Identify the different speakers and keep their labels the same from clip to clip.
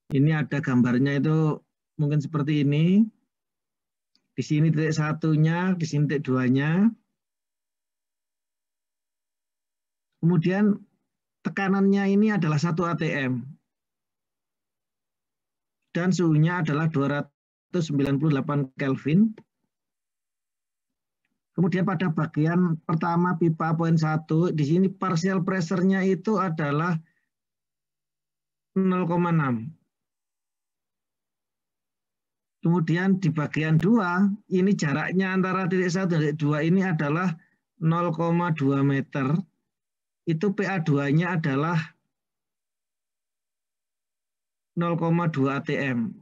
Speaker 1: Ini ada gambarnya itu mungkin seperti ini. Di sini titik satunya, di sini titik duanya. Kemudian tekanannya ini adalah 1 atm. Dan suhunya adalah 298 Kelvin. Kemudian pada bagian pertama pipa poin 1, di sini partial pressure-nya itu adalah 0,6. Kemudian di bagian 2, ini jaraknya antara titik 1 dan titik 2 ini adalah 0,2 meter. Itu PA2-nya adalah 0,2 atm.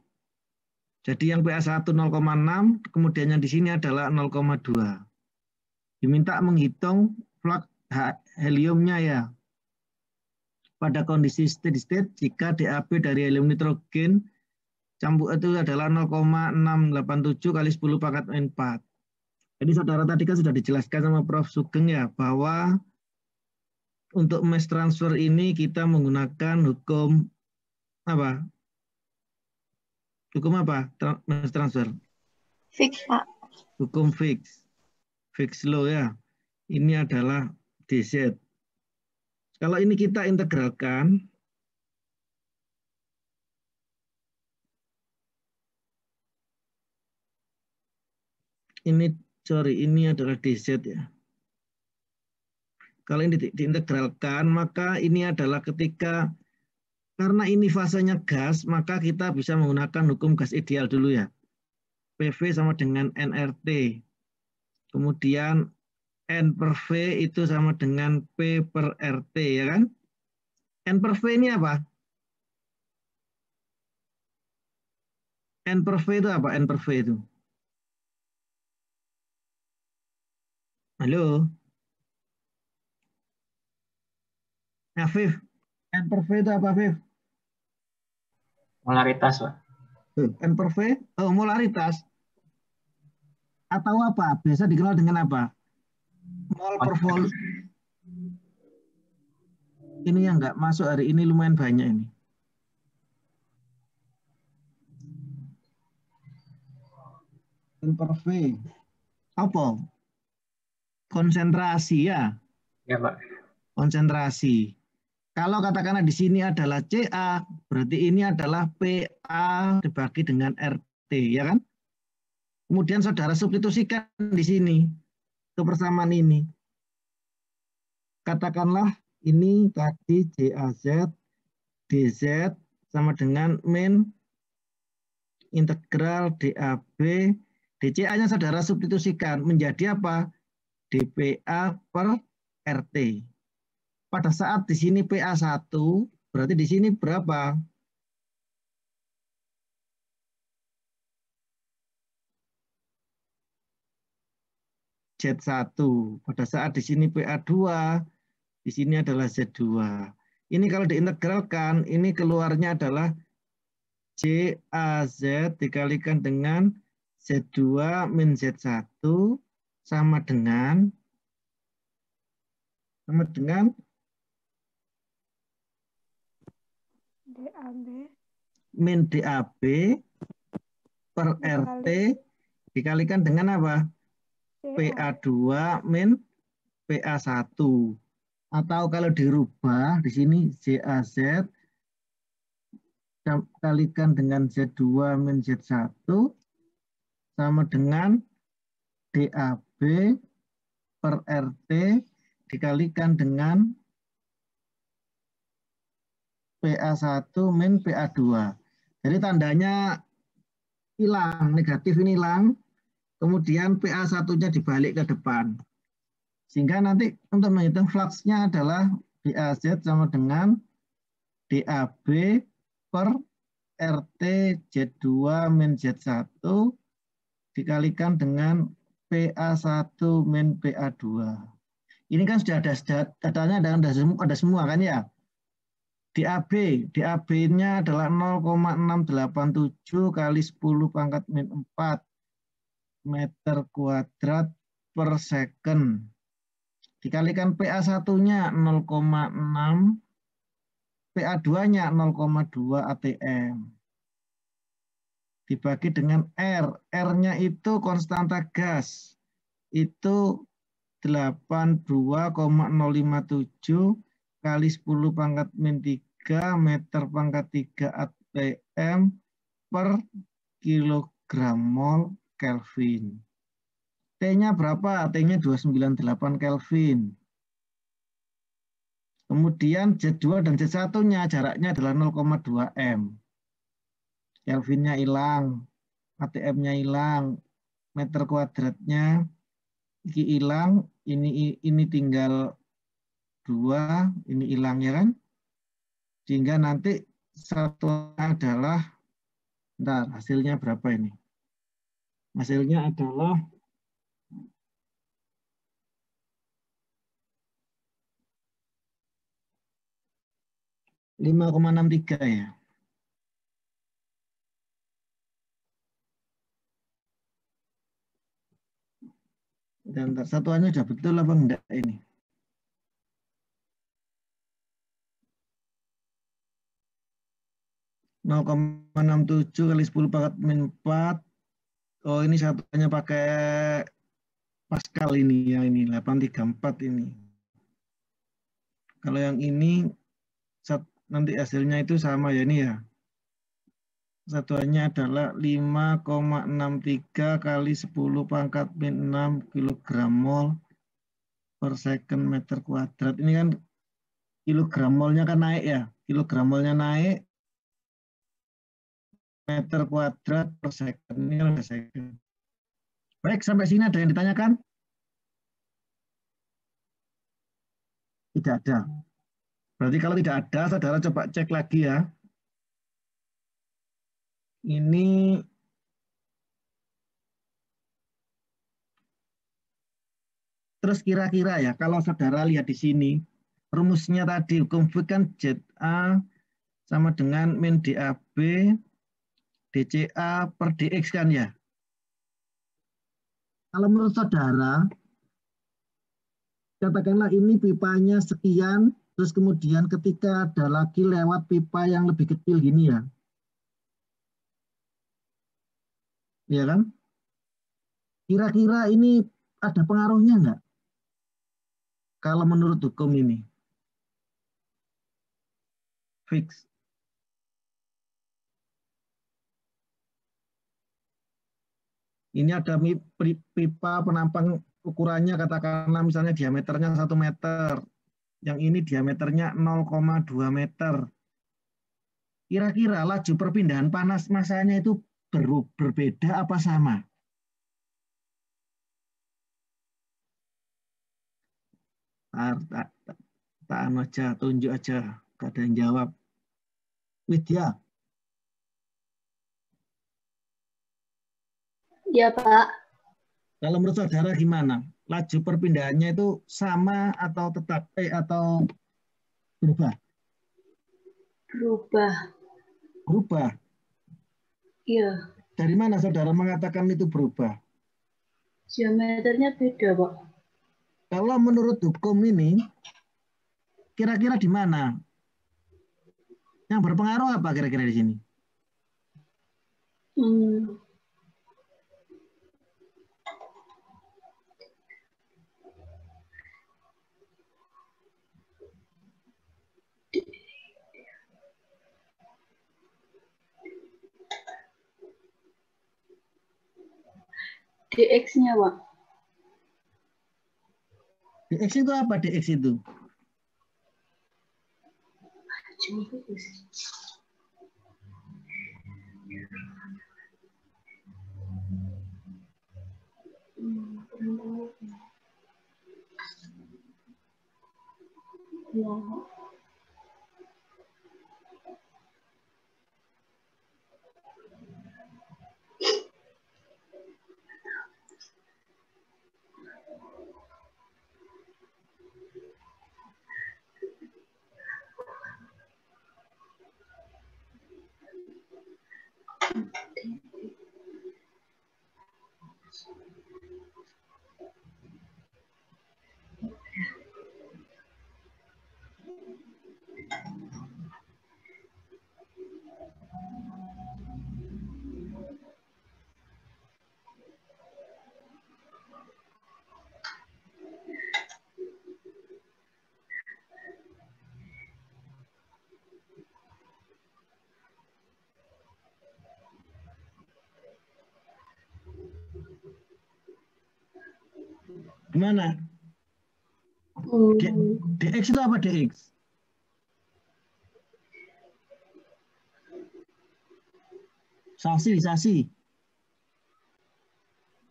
Speaker 1: Jadi yang PA1 0,6, kemudian yang di sini adalah 0,2. Diminta menghitung flux heliumnya ya. Pada kondisi steady state, jika DAB dari helium nitrogen campur itu adalah 0,687 kali 10 pangkat 4. Jadi saudara tadi kan sudah dijelaskan sama Prof. Sugeng ya, bahwa untuk mass transfer ini kita menggunakan hukum apa? Hukum apa? Mass transfer?
Speaker 2: Fix, Pak.
Speaker 1: Hukum fix. Fix law ya. Ini adalah DZ. Kalau ini kita integralkan, ini adalah DZ ya. Kalau ini diintegralkan, maka ini adalah ketika, karena ini fasenya gas, maka kita bisa menggunakan hukum gas ideal dulu ya. PV sama dengan nRT. Kemudian N per V itu sama dengan P per RT ya kan. N per V ini apa? N per V itu apa? N per V itu. Halo? Nah, Viv. N per V itu apa, Viv?
Speaker 3: Molaritas, Pak.
Speaker 1: N per V? Oh, molaritas. Atau apa? Biasa dikenal dengan apa? Mol per volume. Ini yang nggak masuk hari ini lumayan banyak ini. N per V. Apa? Konsentrasi ya?
Speaker 3: Ya, Pak.
Speaker 1: Konsentrasi. Kalau katakanlah di sini adalah CA, berarti ini adalah PA dibagi dengan RT, ya kan? Kemudian saudara substitusikan di sini kebersamaan ini. Katakanlah ini tadi JAZ, DZ sama dengan min integral DAB, DCA-nya saudara substitusikan menjadi apa? DPA per RT. Pada saat di sini PA1, berarti di sini berapa? Z1. Pada saat di sini PA2, di sini adalah Z2. Ini kalau diintegralkan, ini keluarnya adalah JAZ dikalikan dengan Z2 min Z1 sama dengan
Speaker 2: DAB
Speaker 1: min DAB per RT dikalikan dengan apa? PA2 min PA1. Atau kalau dirubah di sini JAZ kalikan dengan Z2 min Z1 sama dengan DAB per RT dikalikan dengan PA1 min PA2. Jadi tandanya hilang, negatif ini hilang, kemudian PA1-nya dibalik ke depan. Sehingga nanti untuk menghitung fluxnya adalah DAZ sama dengan DAB per RT Z2 min Z1 dikalikan dengan PA1 min PA2. Ini kan sudah ada datanya, ada semua kan ya. DAB-nya adalah 0,687 kali 10 pangkat min 4 meter kuadrat per second. Dikalikan PA1-nya 0,6, PA2-nya 0,2 atm. dibagi dengan R. R-nya itu konstanta gas. Itu 82,057 kali 10 pangkat min 3 meter pangkat 3 atm per kilogram mol Kelvin. T-nya berapa? T-nya 298 Kelvin. Kemudian Z2 dan Z1-nya jaraknya adalah 0,2 M. Kelvinnya hilang, ATM-nya hilang, meter kuadratnya hilang, ini tinggal 2, ini hilang ya kan? Sehingga nanti satu adalah, bentar, hasilnya berapa ini? Hasilnya adalah 5,63 ya. Dan satuannya sudah betul apa enggak ini? (0,67 kali 10 pangkat min 4). Oh, ini satuannya pakai Pascal ini ya, ini 834 ini. Kalau yang ini nanti hasilnya itu sama ya ini ya. Satuannya adalah 5,63 kali 10 pangkat min 6 kilogram mol per second meter kuadrat. Ini kan kilogram molnya kan naik ya. Kilogram molnya naik, meter kuadrat per second. Ini kan ada second. Baik, sampai sini ada yang ditanyakan? Tidak ada. Berarti kalau tidak ada, saudara coba cek lagi ya. Ini terus kira-kira ya, kalau saudara lihat di sini, rumusnya tadi hukum Fick kan ZA sama dengan min DAB DCA per DX kan ya. Kalau menurut saudara, katakanlah ini pipanya sekian, terus kemudian ketika ada lagi lewat pipa yang lebih kecil gini ya. Ya kan? Kira-kira ini ada pengaruhnya enggak? Kalau menurut hukum ini. Fix. Ini ada pipa penampang ukurannya katakanlah misalnya diameternya 1 meter. Yang ini diameternya 0,2 meter. Kira-kira laju perpindahan panas masanya itu berbeda apa sama? Tak aja, tunjuk aja. Gak ada yang jawab. Widya.
Speaker 2: Ya, Pak.
Speaker 1: Kalau menurut saudara gimana? Laju perpindahannya itu sama atau tetap atau berubah?
Speaker 2: Berubah.
Speaker 1: Berubah.
Speaker 2: Iya.
Speaker 1: Dari mana saudara mengatakan itu berubah?
Speaker 2: Geometernya beda, Pak.
Speaker 1: Kalau menurut hukum ini, kira-kira di mana? Yang berpengaruh apa kira-kira di sini?
Speaker 2: DX-nya, Pak.
Speaker 1: DX itu apa DX itu?
Speaker 2: Ya.
Speaker 1: Gimana? DX itu apa DX? Sasi.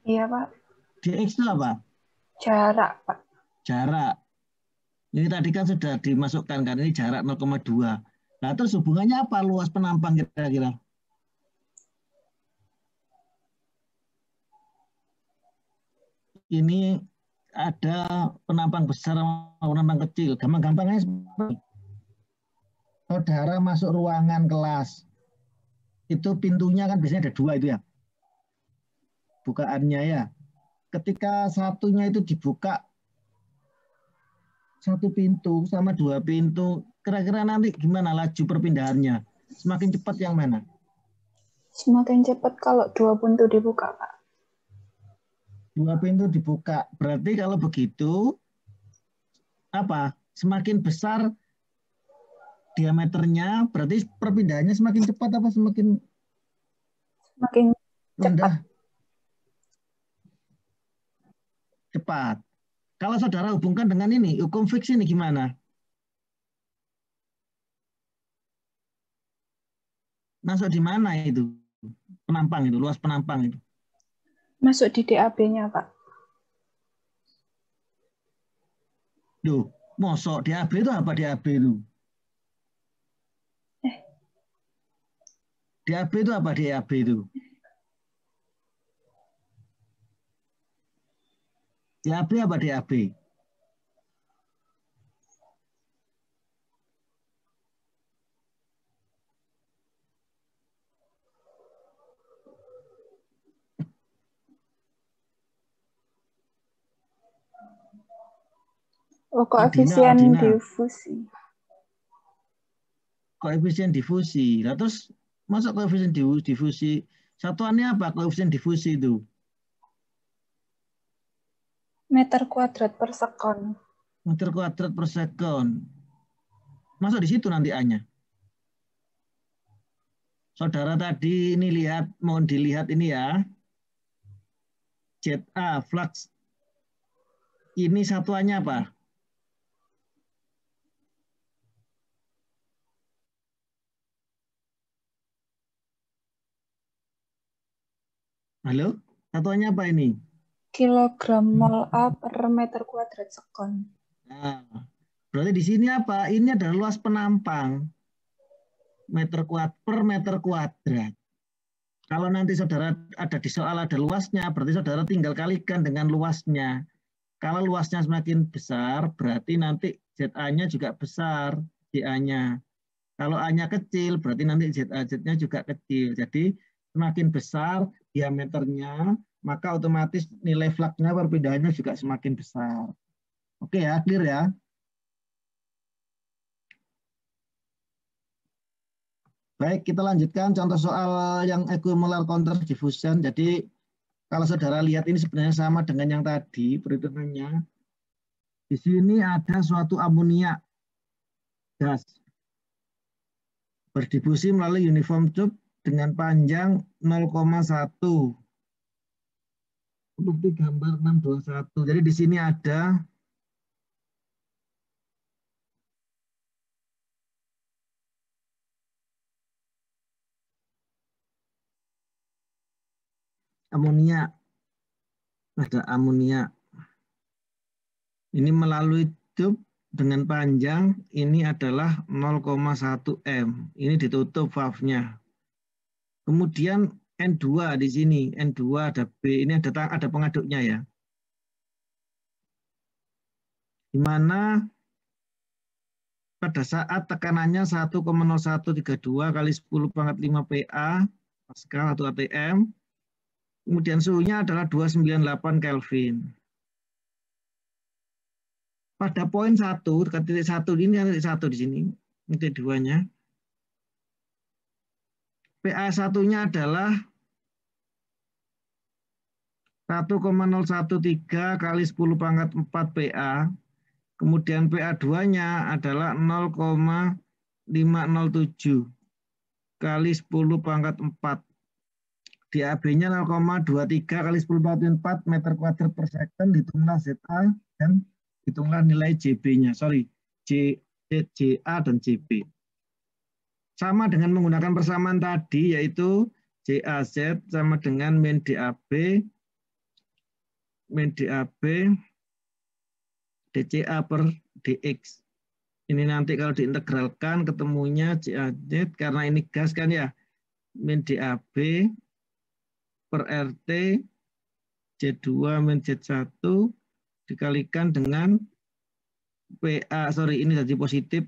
Speaker 3: Iya, Pak.
Speaker 1: DX itu apa?
Speaker 3: Jarak, Pak.
Speaker 1: Jarak. Ini tadi kan sudah dimasukkan kan, ini jarak 0,2. Nah, terus hubungannya apa luas penampang kira-kira? Ini ada penampang besar sama penampang kecil. Gampang-gampangnya seperti saudara masuk ruangan kelas. Itu pintunya kan biasanya ada 2 itu ya. Bukaannya ya. Ketika satunya itu dibuka 1 pintu sama 2 pintu, kira-kira nanti gimana laju perpindahannya? Semakin cepat yang mana?
Speaker 3: Semakin cepat kalau 2 pintu dibuka, Pak.
Speaker 1: 2 pintu dibuka. Berarti kalau begitu, apa? Semakin besar diameternya, berarti perpindahannya semakin cepat apa semakin rendah? Cepat. Kalau saudara hubungkan dengan ini, hukum fiksi ini gimana? Masuk di mana itu? Penampang itu, luas penampang itu.
Speaker 3: Masuk di DAB-nya, Pak.
Speaker 1: Duh, mosok DAB itu apa DAB itu? DAB itu apa DAB itu? DAB apa DAB?
Speaker 3: Oh, koefisien difusi.
Speaker 1: Koefisien difusi. Nah, terus masuk koefisien difusi. Satuannya apa koefisien difusi itu?
Speaker 3: Meter kuadrat per sekon.
Speaker 1: Meter kuadrat per sekon. Masuk di situ nanti A-nya. Saudara tadi ini lihat, mohon dilihat ini ya. ZA, flux. Ini satuannya apa? Halo? Satuannya apa ini?
Speaker 3: Kilogram mol A per meter kuadrat sekon.
Speaker 1: Nah, berarti di sini apa? Ini adalah luas penampang. Per meter kuadrat. Kalau nanti saudara ada di soal ada luasnya, berarti saudara tinggal kalikan dengan luasnya. Kalau luasnya semakin besar, berarti nanti ZA-nya juga besar, ZA-nya. Kalau A-nya kecil, berarti nanti ZA-Z-nya juga kecil. Jadi semakin besar diameternya, maka otomatis nilai flux-nya perpindahannya juga semakin besar. Oke ya, clear ya? Baik, kita lanjutkan contoh soal yang equimolar counter diffusion. Jadi kalau saudara lihat ini sebenarnya sama dengan yang tadi perhitungannya. Di sini ada suatu amonia gas berdifusi melalui uniform tube dengan panjang 0,1. Seperti gambar 621. Jadi di sini ada amonia. Ada amonia. Ini melalui tube dengan panjang ini adalah 0,1 M. Ini ditutup valve-nya. Kemudian N2 di sini, N2 ada B, ini ada pengaduknya ya. Di mana pada saat tekanannya 1,0132 kali 10 pangkat 5 PA Pascal atau ATM, kemudian suhunya adalah 298 Kelvin. Pada poin 1, dekat titik 1 ini titik 1 di sini, titik 2-nya. PA1-nya adalah 1,013 kali 10 pangkat 4 PA. Kemudian PA2-nya adalah 0,507 kali 10 pangkat 4. DAB-nya 0,23 kali 10 pangkat 4 meter kuadrat per second, hitunglah ZA dan hitunglah nilai JB-nya. Sorry, JA dan JB. Sama dengan menggunakan persamaan tadi, yaitu JAZ sama dengan min DAB DCA per DX. Ini nanti kalau diintegralkan ketemunya JAZ, karena ini gas kan ya, min DAB per RT Z2 min Z1 dikalikan dengan PA, sorry ini jadi positif,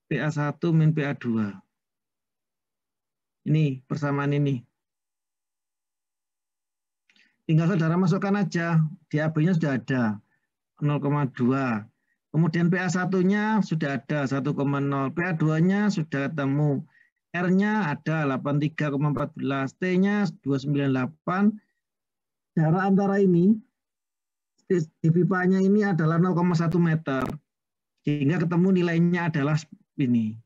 Speaker 1: PA1 min PA2. Ini persamaan ini. Tinggal saudara masukkan aja, DAB-nya sudah ada 0,2. Kemudian PA1-nya sudah ada 1,0, PA2-nya sudah ketemu. R-nya ada 83,14, T-nya 298. Jarak antara ini, di pipanya ini adalah 0,1 meter. Sehingga ketemu nilainya adalah ini.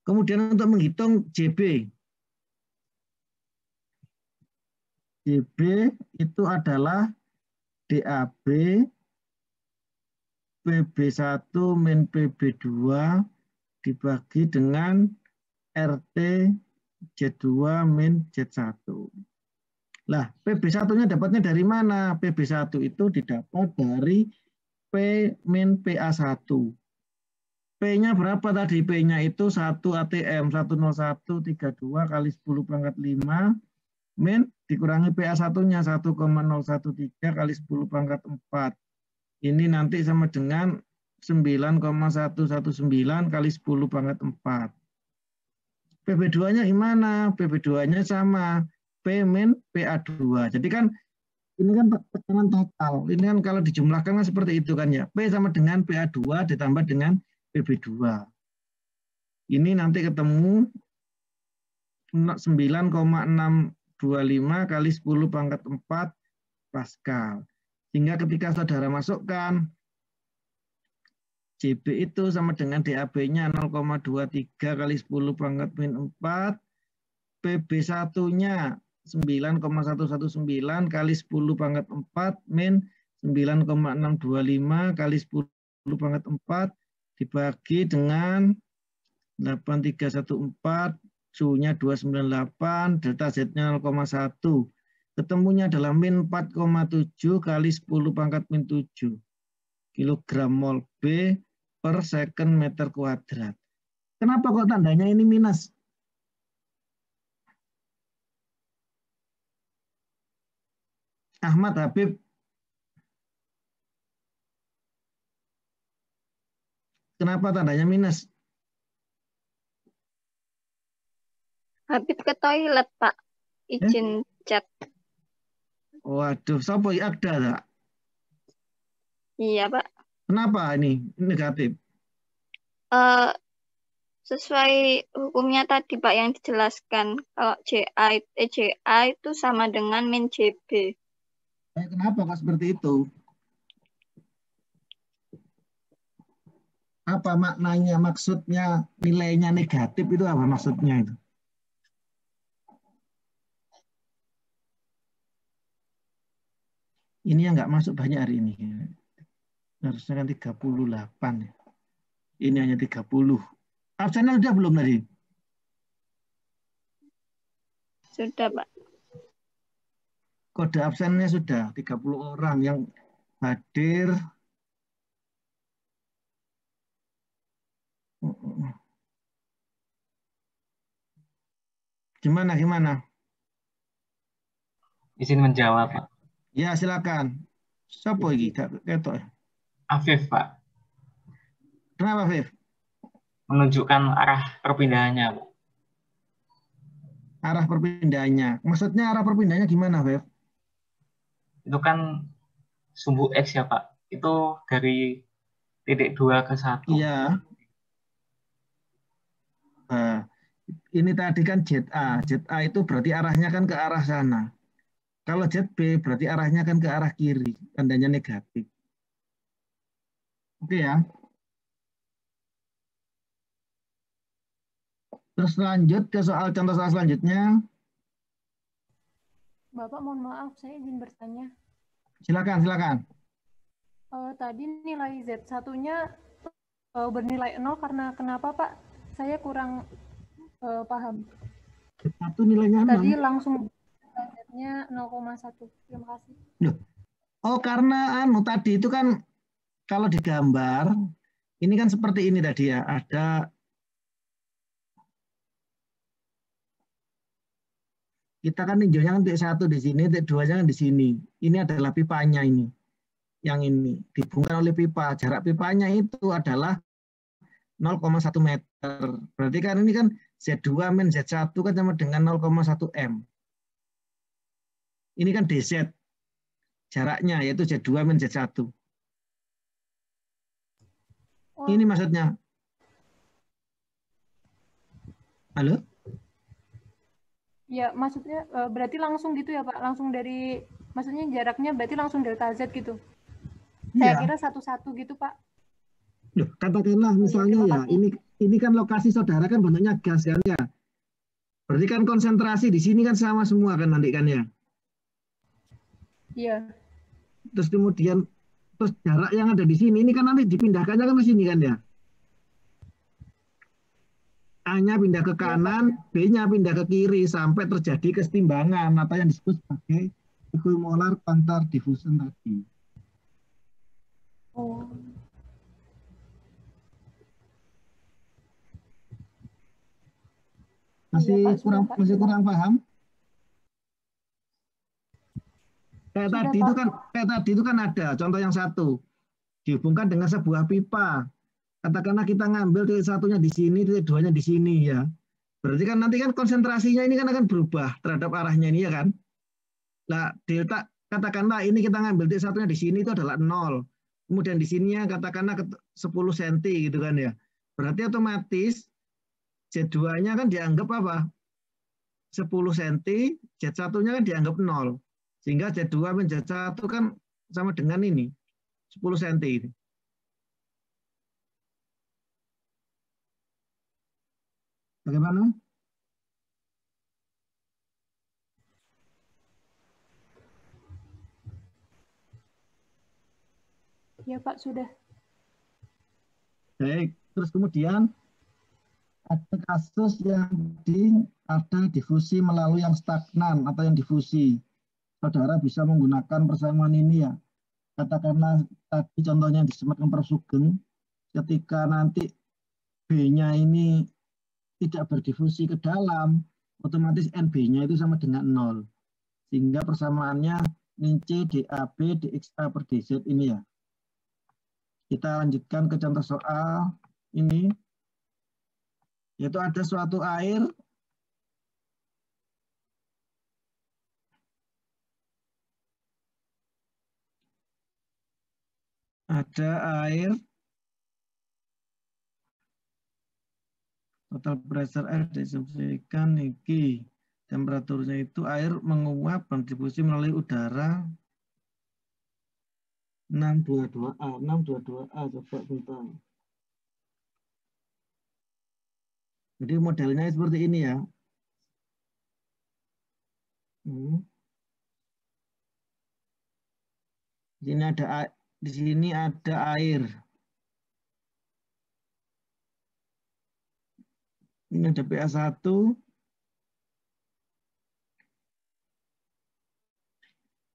Speaker 1: Kemudian untuk menghitung JB. JB itu adalah DAB PB1 min PB2 dibagi dengan RT Z2 min Z1. Lah, PB1-nya dapatnya dari mana? PB1 itu didapat dari P min PA1. P-nya berapa tadi? P-nya itu 1 ATM, 10132 kali 10 pangkat 5, min dikurangi PA1-nya 1,013 kali 10 pangkat 4. Ini nanti sama dengan 9,119 kali 10 pangkat 4. PB2-nya gimana? PB2-nya sama P min PA2. Jadi kan ini kan tekanan total. Ini kan kalau dijumlahkan kan seperti itu kan ya. P sama dengan PA2 ditambah dengan PB2. Ini nanti ketemu 9,625 kali 10 pangkat 4 Pascal. Sehingga ketika saudara masukkan JB itu sama dengan DAB-nya 0,23 kali 10 pangkat min 4, PB1-nya 9,119 kali 10 pangkat 4 min 9,625 kali 10 pangkat 4 dibagi dengan 8314, suhunya 298, delta Z-nya 0,1. Ketemunya adalah min 4,7 kali 10 pangkat min 7 kilogram mol B per second meter kuadrat. Kenapa kok tandanya ini minus? Ahmad Habib. Kenapa tandanya minus?
Speaker 3: Habib ke toilet, Pak. Izin chat.
Speaker 1: Waduh, siapa ada tak?
Speaker 3: Iya, Pak.
Speaker 1: Kenapa ini negatif?
Speaker 3: Sesuai hukumnya tadi, Pak, yang dijelaskan. Kalau JA itu sama dengan min JB.
Speaker 1: Kenapa kok seperti itu? Apa maknanya, maksudnya nilainya negatif itu apa maksudnya itu? Ini yang nggak masuk banyak hari ini. Harusnya kan 38. Ini hanya 30. Absennya sudah belum tadi?
Speaker 3: Sudah, Pak.
Speaker 1: Kode absennya sudah 30 orang yang hadir. Gimana?
Speaker 4: Izin menjawab, Pak.
Speaker 1: Ya, silakan. Siapa ini?
Speaker 4: Afif, Pak.
Speaker 1: Kenapa, Afif?
Speaker 4: Menunjukkan arah perpindahannya, Pak.
Speaker 1: Arah perpindahannya. Maksudnya arah perpindahannya gimana, Afif?
Speaker 4: Itu kan sumbu X ya, Pak. Itu dari titik 2 ke 1.
Speaker 1: Iya. Nah, ini tadi kan ZA. ZA itu berarti arahnya kan ke arah sana. Kalau ZB berarti arahnya kan ke arah kiri, tandanya negatif. Oke ya. Terus lanjut ke contoh soal selanjutnya.
Speaker 5: Bapak mohon maaf, saya izin bertanya.
Speaker 1: Silakan.
Speaker 5: Tadi nilai Z1-nya bernilai 0 karena kenapa Pak? Saya kurang paham.
Speaker 1: Z1 nilainya 0.
Speaker 5: Tadi langsung Z-nya 0,1. Terima kasih.
Speaker 1: Loh. Oh, karena tadi itu kan kalau digambar, ini kan seperti ini tadi ya, ada kita kan ninjaunya kan titik 1 di sini, titik 2-nya kan di sini. Ini adalah pipanya ini. Yang ini dihubungkan oleh pipa. Jarak pipanya itu adalah 0,1 meter. Berarti kan ini kan Z2 min Z1 kan sama dengan 0,1 M. Ini kan DZ. Jaraknya yaitu Z2 min Z1.
Speaker 5: Oh,
Speaker 1: Ini maksudnya. Halo?
Speaker 5: ya, maksudnya berarti langsung gitu ya Pak? Langsung dari, maksudnya jaraknya berarti langsung delta Z gitu? Saya kira satu-satu gitu Pak.
Speaker 1: Loh, katakanlah misalnya ya, ini kan lokasi saudara kan bentuknya gas kan ya. Berarti kan konsentrasi di sini kan sama semua kan nanti kan ya.
Speaker 5: Iya.
Speaker 1: Terus kemudian jarak yang ada di sini ini kan nanti dipindahkannya kan ke sini kan ya. A-nya pindah ke kanan, B-nya pindah ke kiri sampai terjadi kesetimbangan atau yang disebut sebagai equimolar counter diffusion tadi.
Speaker 5: Oh.
Speaker 1: Masih kurang paham? Kayak tadi itu kan ada contoh yang satu dihubungkan dengan sebuah pipa. Katakanlah kita ngambil titik satunya di sini, titik duanya di sini ya. Berarti kan nanti kan konsentrasinya ini kan akan berubah terhadap arahnya ini ya kan. Nah, delta katakanlah ini kita ngambil titik satunya di sini itu adalah 0. Kemudian di sininya katakanlah 10 cm gitu kan ya. Berarti otomatis Z2-nya kan dianggap apa? 10 cm, Z1-nya kan dianggap 0. Sehingga Z2 min Z1 kan sama dengan ini, 10 cm ini. Bagaimana?
Speaker 5: Ya Pak, sudah.
Speaker 1: Baik, terus kemudian ada kasus yang ada difusi melalui yang stagnan atau yang difusi. Saudara bisa menggunakan persamaan ini ya. Katakanlah tadi contohnya di Smart Kemper Sugeng, ketika nanti B-nya ini tidak berdifusi ke dalam, otomatis NB-nya itu sama dengan 0. Sehingga persamaannya min C DAB DXA per DZ ini ya. Kita lanjutkan ke contoh soal ini. Yaitu ada suatu air total pressure air diasumsikan niki temperaturnya itu air menguap berdistribusi melalui udara 622A coba bentar. Jadi modelnya seperti ini ya. Di sini ada air. Ini ada pH1.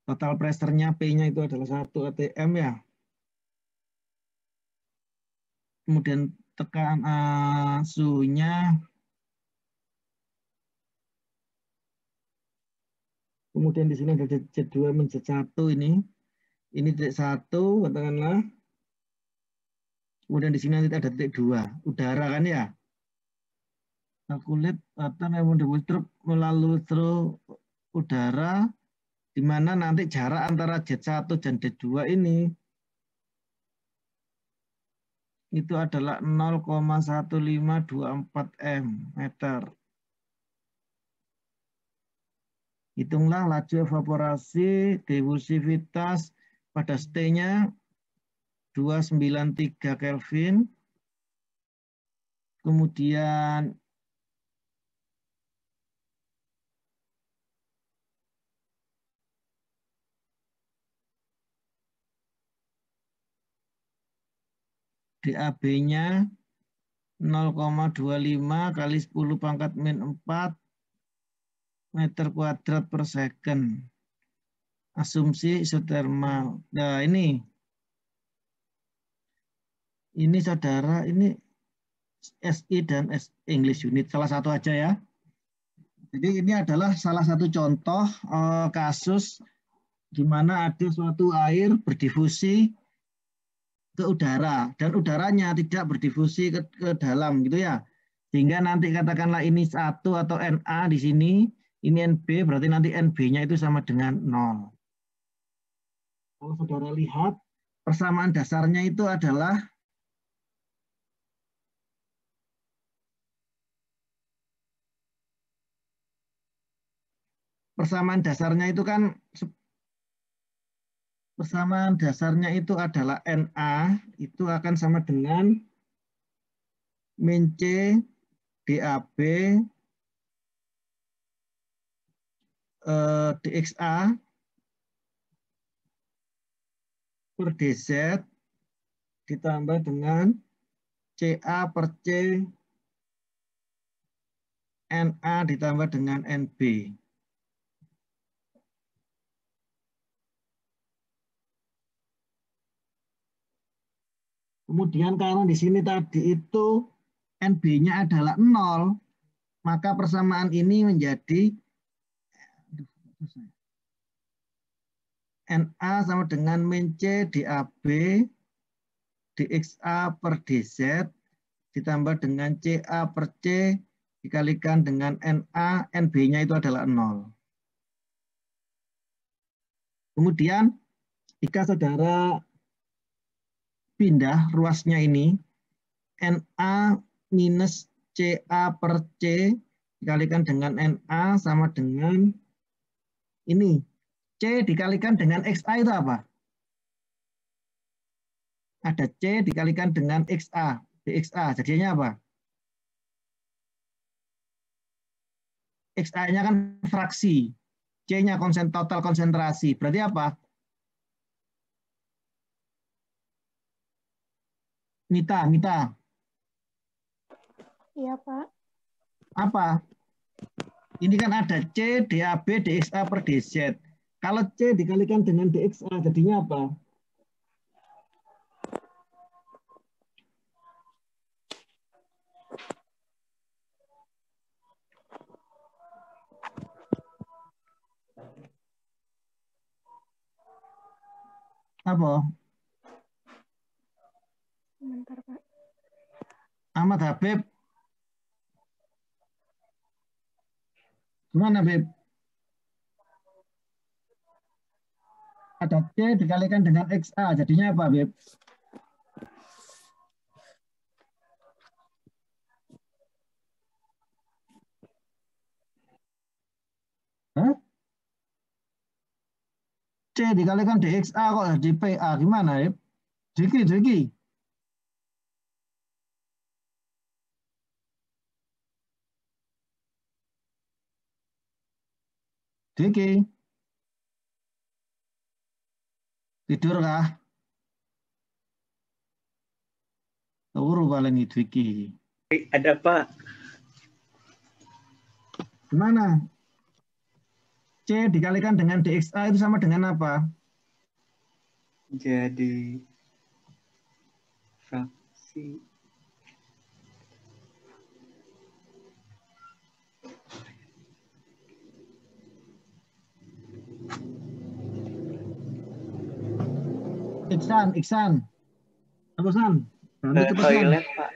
Speaker 1: Total pressure-nya P-nya itu adalah 1 atm ya. Kemudian tekan suhunya. Kemudian di sini ada Z2 min Z1 ini. Ini titik 1 katakanlah. Kemudian di sini nanti ada titik 2. Udara kan ya. Kulit atau melalui udara di mana nanti jarak antara Z1 dan Z2 ini itu adalah 0,1524 meter. Hitunglah laju evaporasi, difusivitas pada T-nya 293 Kelvin. Kemudian DAB-nya 0,25 kali 10 pangkat min 4 meter kuadrat per second. Asumsi isotermal. Nah, ini saudara, ini SI dan English unit, salah satu aja ya. Jadi ini adalah salah satu contoh kasus di mana ada suatu air berdifusi ke udara dan udaranya tidak berdifusi ke dalam gitu ya. Sehingga nanti katakanlah ini 1 atau Na di sini, ini NB, berarti nanti NB-nya itu sama dengan 0. Kalau saudara lihat, persamaan dasarnya itu adalah persamaan dasarnya itu adalah Na itu akan sama dengan min C DAB DXA per DZ ditambah dengan CA per C NA ditambah dengan NB. Kemudian karena di sini tadi itu NB-nya adalah 0, maka persamaan ini menjadi NA sama dengan min C DAB DXA per DZ ditambah dengan CA per C dikalikan dengan NA, NB-nya itu adalah 0. Kemudian jika saudara pindah ruasnya ini, Na minus Ca per C dikalikan dengan Na sama dengan ini. C dikalikan dengan Xa itu apa? Ada C dikalikan dengan Xa, dXA. Jadinya apa? Xa-nya kan fraksi. C-nya total konsentrasi. Berarti apa? Mita.
Speaker 5: Iya, Pak.
Speaker 1: Apa? Ini kan ada C, DAB, DXA per DZ. Kalau C dikalikan dengan DXA, jadinya apa? Apa?
Speaker 5: Sebentar, Pak.
Speaker 1: Ahmad Habib. Gimana, Beb? Ada C dikalikan dengan XA, jadinya apa, Beb? Hah? C dikalikan DXA kok jadi PA, gimana, Beb? Diki. Diki. Tidur kah? Turu paling itu Diki.
Speaker 6: Ada, Pak.
Speaker 1: Gimana? C dikalikan dengan DXA itu sama dengan apa?
Speaker 6: Jadi fraksi
Speaker 1: Iksan. Terusan.
Speaker 6: ke toilet, Pak.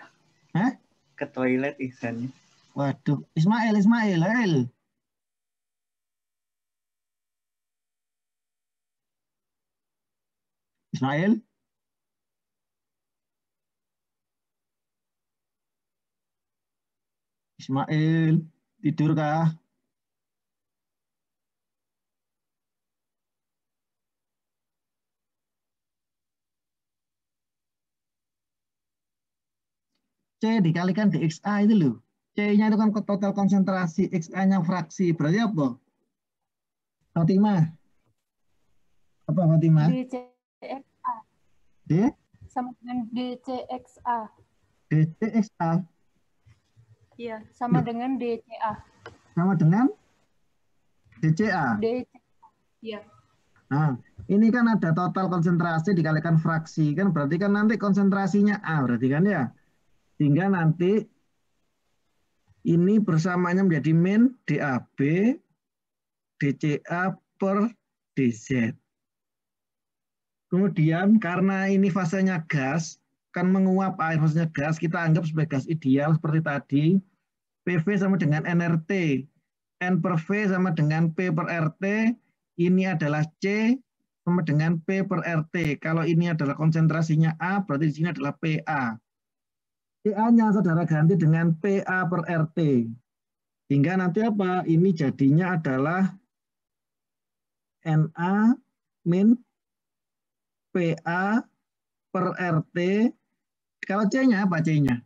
Speaker 1: Hah?
Speaker 6: Ke toilet Ihsan.
Speaker 1: Waduh, Ismail. Ismail? Ismail, tidur kah? C dikalikan DXA itu loh. C-nya itu kan total konsentrasi, XA-nya fraksi. Berarti apa? Fatimah? Apa Fatimah?
Speaker 5: DCXA.
Speaker 1: D?
Speaker 5: Sama dengan DCXA.
Speaker 1: DCXA
Speaker 5: Iya, sama
Speaker 1: Loh.
Speaker 5: dengan DCA.
Speaker 1: sama dengan DCA.
Speaker 5: Iya.
Speaker 1: Nah, ini kan ada total konsentrasi dikalikan fraksi, kan berarti kan nanti konsentrasinya A, berarti kan ya. Sehingga nanti ini bersamanya menjadi min DAB DCA per DZ. Kemudian karena ini fasenya gas, kan menguap air, fasenya gas, kita anggap sebagai gas ideal seperti tadi. PV sama dengan nRT. N per V sama dengan P per RT. Ini adalah C sama dengan P per RT. Kalau ini adalah konsentrasinya A, berarti di sini adalah PA. PA-nya saudara ganti dengan PA per RT. Hingga nanti apa? Ini jadinya adalah Na min PA per RT. Kalau C-nya apa C-nya?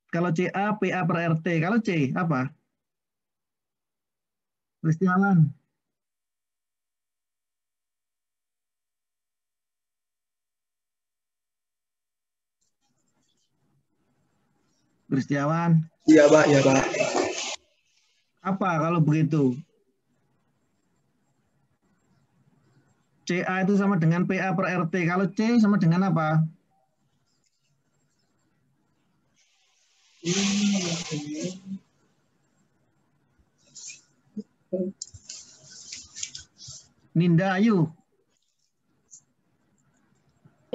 Speaker 1: Kalau CA, PA per RT. Kalau C, apa? Kristiawan. Kristiawan.
Speaker 7: Iya, Pak. Iya, Pak.
Speaker 1: Apa kalau begitu? CA itu sama dengan PA per RT. Kalau C sama dengan apa? Ninda Ayu.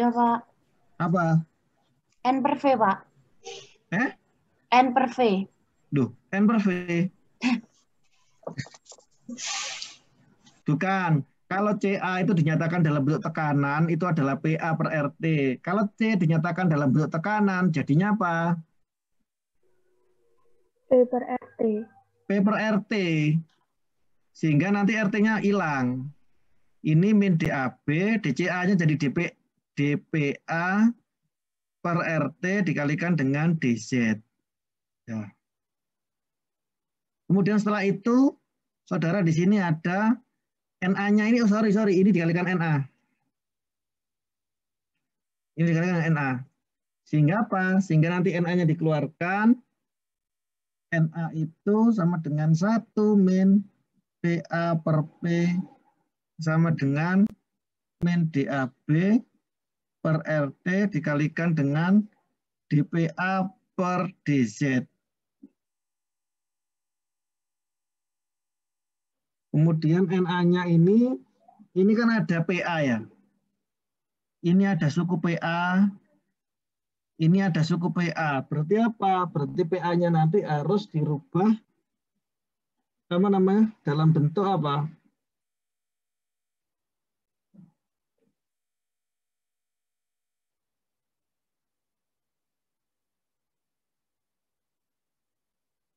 Speaker 8: Ya, Pak.
Speaker 1: Apa?
Speaker 8: N per V, Pak. N per V.
Speaker 1: Duh, N per V. Bukan. Kalau CA itu dinyatakan dalam bentuk tekanan, itu adalah PA per RT. Kalau C dinyatakan dalam bentuk tekanan, jadinya apa?
Speaker 3: P per RT.
Speaker 1: P per RT. Sehingga nanti RT-nya hilang. Ini min DAB, DCA-nya jadi DPA per RT dikalikan dengan DZ. Ya. Kemudian setelah itu, saudara di sini ada NA-nya ini, sorry, ini dikalikan NA. Ini dikalikan NA. Sehingga apa? Sehingga nanti NA-nya dikeluarkan. NA itu sama dengan 1 min PA per P sama dengan min DAB per RT dikalikan dengan DPA per DZ. Kemudian NA-nya ini kan ada PA ya. Ini ada suku PA, ini ada suku PA. Berarti apa? Berarti PA-nya nanti harus dirubah apa namanya? Dalam bentuk apa?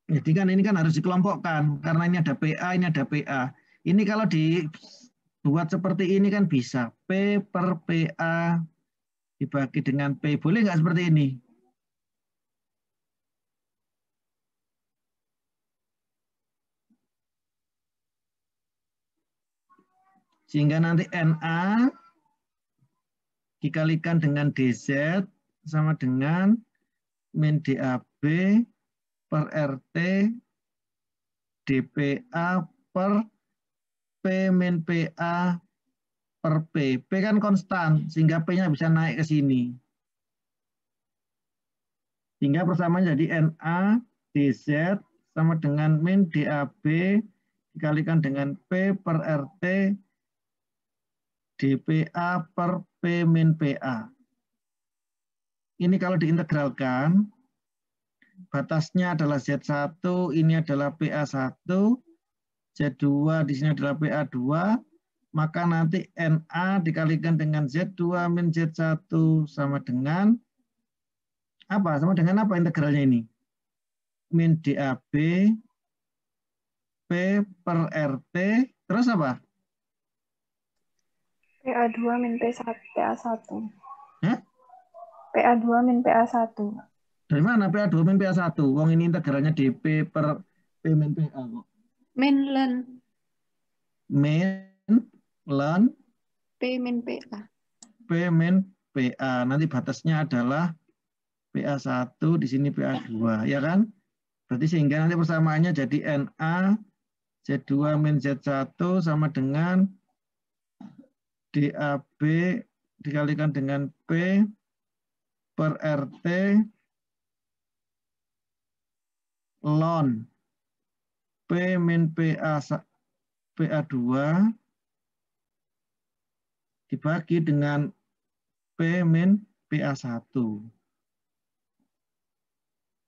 Speaker 1: Jadi kan ini kan harus dikelompokkan karena ini ada PA, ini ada PA. Ini kalau dibuat seperti ini kan bisa P per PA dibagi dengan P. Boleh nggak seperti ini? Sehingga nanti NA dikalikan dengan DZ sama dengan min DAB per RT DPA per P min PA per P. P kan konstan, sehingga P-nya bisa naik ke sini. Sehingga persamaan jadi NA DZ sama dengan min DAB dikalikan dengan P per RT DPA per P min PA. Ini kalau diintegralkan, batasnya adalah Z1, ini adalah PA1, Z2 di sini adalah PA2, maka nanti NA dikalikan dengan Z2 min Z1 sama dengan apa? Sama dengan apa integralnya ini? Min DAB P per RT, terus apa?
Speaker 3: PA2 min PA1.
Speaker 1: Hah?
Speaker 3: PA2 min PA1.
Speaker 1: Dari mana PA2 min PA1? Wong ini integralnya DP per P min PA kok.
Speaker 5: Min len.
Speaker 1: Min ln
Speaker 3: P min PA.
Speaker 1: P min PA. Nanti batasnya adalah PA1, di sini PA2, ya kan? Berarti sehingga nanti persamaannya jadi NA Z2 min Z1 sama dengan DAB dikalikan dengan P per RT ln P min PA2 dibagi dengan P min PA1.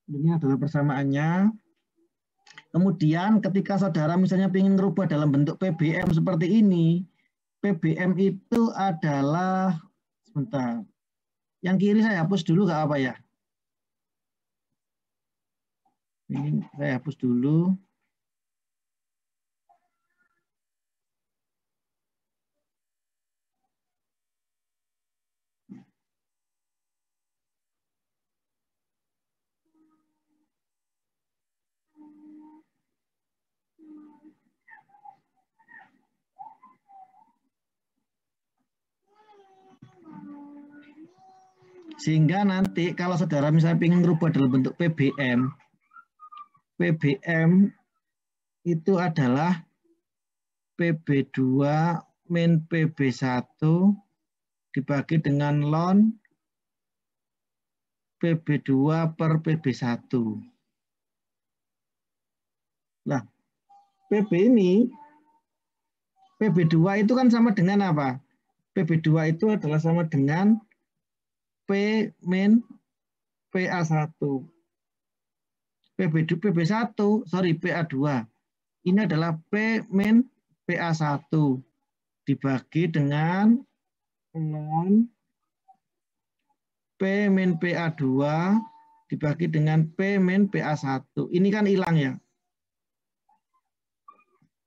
Speaker 1: Ini adalah persamaannya. Kemudian ketika saudara misalnya ingin merubah dalam bentuk PBM seperti ini, PBM itu adalah, sebentar, yang kiri saya hapus dulu nggak apa ya? Ini saya hapus dulu. Sehingga nanti kalau saudara misalnya ingin merubah dalam bentuk PBM, PBM itu adalah PB2 min PB1 dibagi dengan ln PB2 per PB1. Nah, PB ini, PB2 itu kan sama dengan apa? PB2 itu adalah sama dengan P min PA1. PB1, sorry, PA2. Ini adalah P min PA1 dibagi dengan ln P min PA2 dibagi dengan P min PA1. Ini kan hilang ya.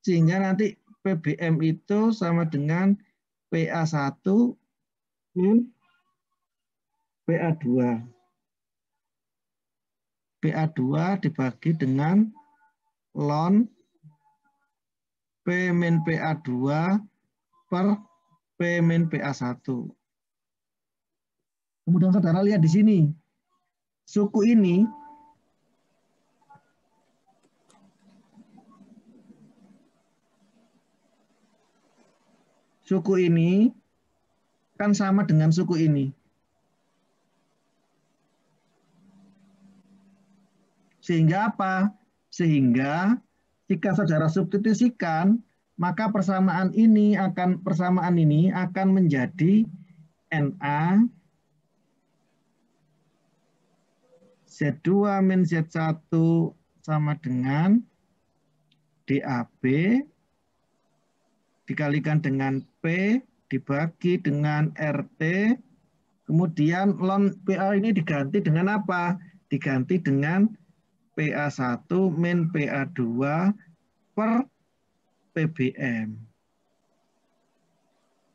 Speaker 1: Sehingga nanti PBM itu sama dengan PA1 min PA2. PA2 dibagi dengan ln P min PA2 per P min PA1. Kemudian saudara lihat di sini. Suku ini kan sama dengan suku ini. Sehingga apa? Sehingga jika saudara substitusikan, maka persamaan ini akan menjadi NA Z2 min Z1 sama dengan DAB dikalikan dengan P dibagi dengan RT, kemudian ln PA ini diganti dengan apa? Diganti dengan PA1 min PA2 per PBM.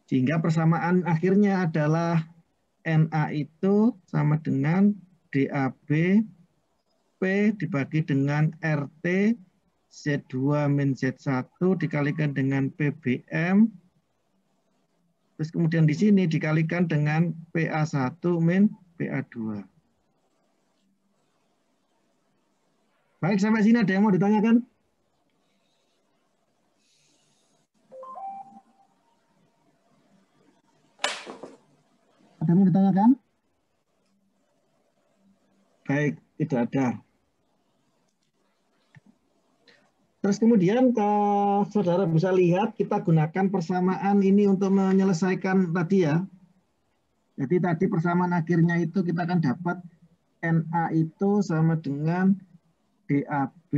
Speaker 1: Sehingga persamaan akhirnya adalah NA itu sama dengan DAB P dibagi dengan RT Z2 min Z1 dikalikan dengan PBM. Terus kemudian di sini dikalikan dengan PA1 min PA2. Baik, sampai sini ada yang mau ditanyakan? Ada yang mau ditanyakan? Baik, tidak ada. Terus kemudian saudara bisa lihat kita gunakan persamaan ini untuk menyelesaikan tadi ya. Jadi tadi persamaan akhirnya itu kita akan dapat NA itu sama dengan DAB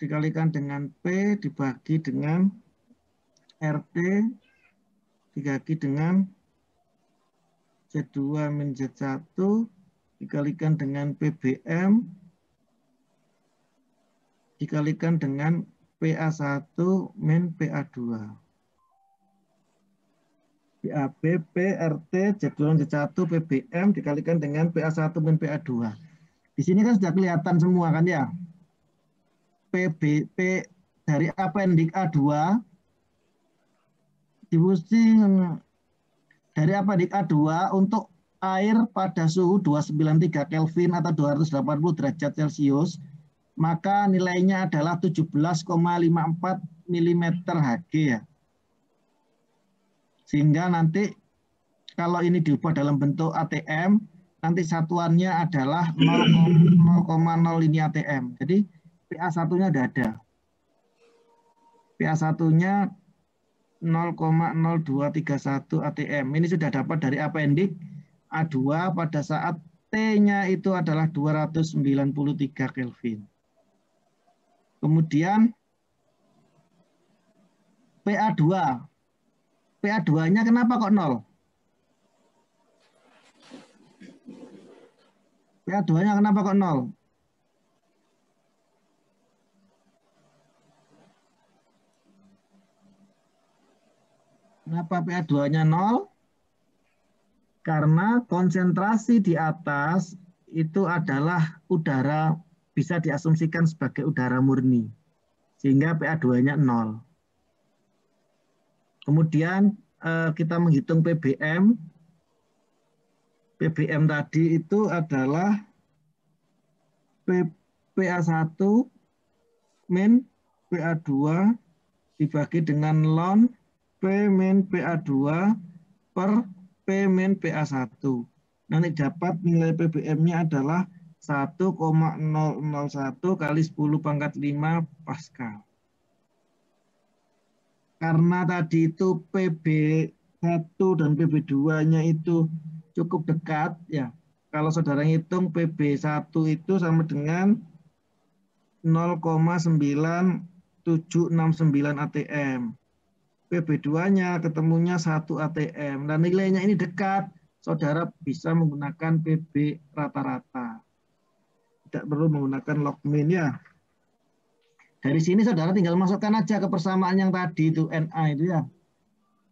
Speaker 1: dikalikan dengan P dibagi dengan RT dibagi dengan Z2 min Z1 dikalikan dengan PBM dikalikan dengan PA1 min PA2. DAB, P, RT, Z2 Z1, PBM dikalikan dengan PA1 min PA2. Di sini kan sudah kelihatan semua kan ya. P PBP dari apendik A2 dari apendik A2 untuk air pada suhu 293 Kelvin atau 280 derajat Celcius, maka nilainya adalah 17,54 mm Hg ya. Sehingga nanti kalau ini diubah dalam bentuk ATM, nanti satuannya adalah 0,0 ini ATM. Jadi PA1-nya sudah ada. PA1-nya 0,0231 ATM. Ini sudah dapat dari apendik A2 pada saat T-nya itu adalah 293 Kelvin. Kemudian PA2. PA2-nya kenapa kok 0? PA2-nya kenapa kok 0? Kenapa PA2-nya 0? Karena konsentrasi di atas itu adalah udara, bisa diasumsikan sebagai udara murni. Sehingga PA2-nya 0. Kemudian kita menghitung PBM. PBM tadi itu adalah PA1 min PA2 dibagi dengan ln P min PA2 per P min PA1. Nanti dapat nilai PBM-nya adalah 1,001 kali 10 pangkat 5 Pascal. Karena tadi itu PB1 dan PB2-nya itu cukup dekat, ya. Kalau saudara hitung PB1 itu sama dengan 0,9769 ATM. PB2-nya ketemunya 1 ATM. Dan nilainya ini dekat, saudara bisa menggunakan PB rata-rata. Tidak perlu menggunakan log min ya. Dari sini saudara tinggal masukkan aja ke persamaan yang tadi itu NA itu ya.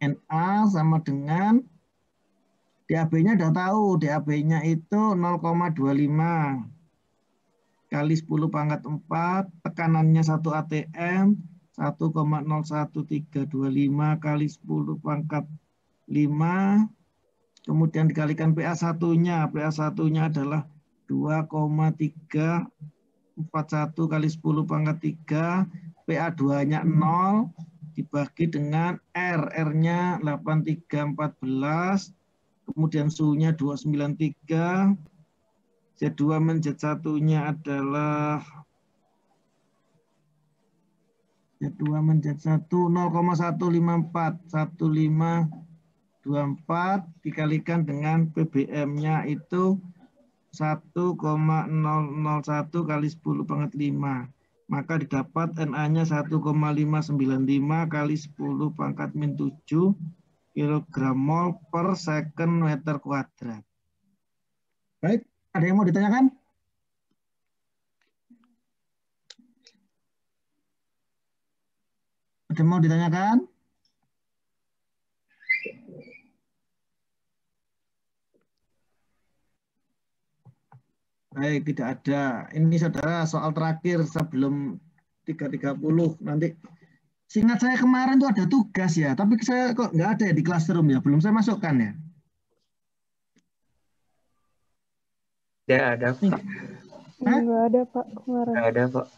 Speaker 1: NA sama dengan DAB-nya udah tahu, DAB-nya itu 0,25 kali 10 pangkat 4, tekanannya 1 ATM, 1,01325 kali 10 pangkat 5, kemudian dikalikan PA1-nya, PA1-nya adalah 2,341 kali 10 pangkat 3, PA2-nya 0, dibagi dengan R, R-nya 8314, kemudian suhunya 293, Z2 min Z1-nya adalah Z2 min Z1 0,154, 1524 dikalikan dengan PBM-nya itu 1,001 kali 10 pangkat 5. Maka didapat NA-nya 1,595 kali 10 pangkat min 7 kilogram mol per second meter kuadrat. Baik, ada yang mau ditanyakan? Ada yang mau ditanyakan? Baik, tidak ada. Ini saudara soal terakhir sebelum 3.30. Nanti seingat saya kemarin tuh ada tugas ya, tapi saya kok nggak ada ya di classroom ya, belum saya masukkan ya.
Speaker 6: Tidak ada, Pak.
Speaker 5: Nggak ada, Pak, kemarin.
Speaker 6: Nggak ada, Pak.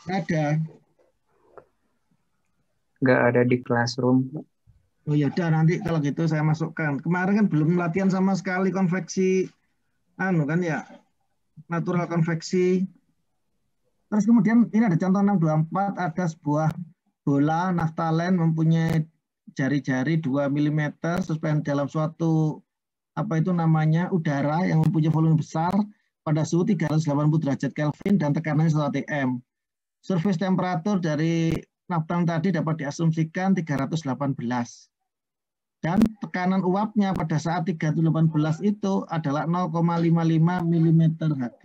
Speaker 1: Ada.
Speaker 6: Nggak ada di classroom, Pak.
Speaker 1: Oh ya udah, nanti kalau gitu saya masukkan. Kemarin kan belum latihan sama sekali konveksi, kan ya, natural konveksi. Terus kemudian ini ada contoh 624, ada sebuah bola naftalen mempunyai jari-jari 2 mm suspend dalam suatu udara yang mempunyai volume besar pada suhu 380 derajat Kelvin dan tekanannya 1 atm. Surface temperatur dari naftalen tadi dapat diasumsikan 318. Dan tekanan uapnya pada saat 318 itu adalah 0,55 mm Hg.